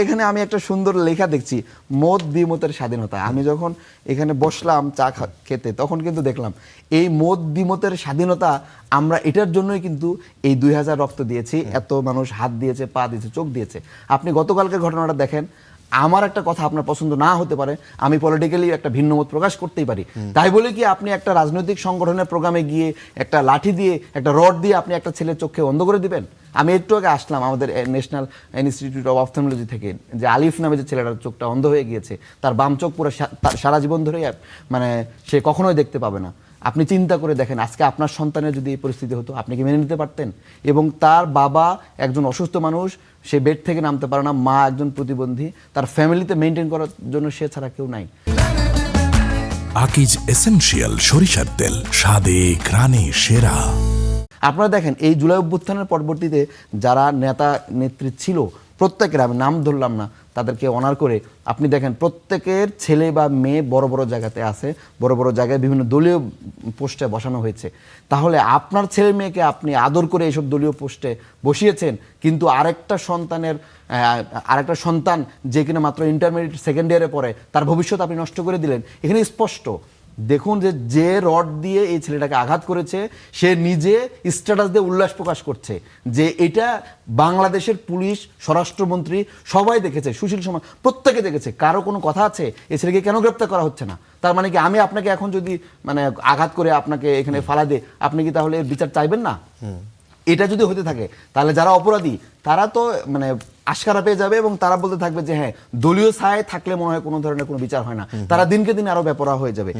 এখানে আমি একটা সুন্দর লেখা দেখছি, মত দ্বিমতের স্বাধীনতা। আমি যখন এখানে বসলাম চা খেতে, তখন কিন্তু দেখলাম এই মত দ্বিমতের স্বাধীনতা আমরা এটার জন্যই কিন্তু এই 2000 রক্ত দিয়েছি, এত মানুষ হাত দিয়েছে, পা দিয়েছে, চোখ দিয়েছে। আপনি গতকালকের ঘটনাটা দেখেন, আমার একটা কথা আপনার পছন্দ না হতে পারে, আমি পলিটিক্যালি একটা ভিন্ন মত প্রকাশ করতেই পারি, তাই বলে কি আপনি একটা রাজনৈতিক সংগঠনের প্রোগ্রামে গিয়ে একটা লাঠি দিয়ে, একটা রড দিয়ে আপনি একটা ছেলের চোখকে অন্ধ করে দিবেন? আমি একটু আগে আসলাম আমাদের ন্যাশনাল ইনস্টিটিউট অফ অপথলমোলজি থেকে, যে আলিফ নামে যে ছেলেটার চোখটা অন্ধ হয়ে গিয়েছে, তার বাম চোখ পুরো সারা জীবন ধরে মানে সে কখনোই দেখতে পাবে না। আপনি চিন্তা করে দেখেন, আজকে আপনার সন্তানের যদি এই পরিস্থিতি হতো, আপনি কি মেনে নিতে পারতেন? এবং তার বাবা একজন অসুস্থ মানুষ, সে বেড থেকে নামতে পারে না, মা একজন প্রতিবন্ধী, তার ফ্যামিলিতে মেনটেন করার জন্য সে ছাড়া কেউ নাই। আকিজ এসেনশিয়াল সরিষার তেল, স্বাদে ঘ্রাণে সেরা। আপনারা দেখেন, এই জুলাই অভ্যুত্থানের পরবর্তীতে যারা নেতা নেত্রী ছিল, প্রত্যেকের, আমি নাম ধরলাম না, তাদেরকে অনার করে আপনি দেখেন প্রত্যেকের ছেলে বা মেয়ে বড় বড় জায়গাতে আছে, বড় বড় জায়গায় বিভিন্ন দলীয় পোস্টে বসানো হয়েছে। তাহলে আপনার ছেলে মেয়েকে আপনি আদর করে এইসব দলীয় পোস্টে বসিয়েছেন, কিন্তু আরেকটা সন্তান যে কিনা মাত্র ইন্টারমিডিয়েট সেকেন্ড ইয়ারে পড়ে, তার ভবিষ্যৎ আপনি নষ্ট করে দিলেন। এখানে স্পষ্ট দেখুন যে রড দিয়ে এই ছেলেটাকে আঘাত করেছে, সে নিজে স্ট্যাটাস দিয়ে উল্লাস প্রকাশ করছে যে এটা বাংলাদেশের পুলিশ, স্বরাষ্ট্রমন্ত্রী সবাই দেখেছে, সুশীল সমাজ প্রত্যেকে দেখেছে, কারো কোনো কথা আছে এই ছেলেকে কেন গ্রেপ্তার করা হচ্ছে না? তার মানে কি আমি আপনাকে এখন যদি মানে আঘাত করে আপনাকে এখানে ফালা দিই, আপনি কি তাহলে বিচার চাইবেন না? এটা যদি হতে থাকে, তাহলে যারা অপরাধী তারা তো মানে আশকারা পেয়ে যাবে, এবং তারা বলতে থাকবে যে হ্যাঁ, দলীয় ছায় থাকলে মনে হয় কোনো ধরনের কোনো বিচার হয় না, তারা দিনকে দিন আরো বেপরোয়া হয়ে যাবে।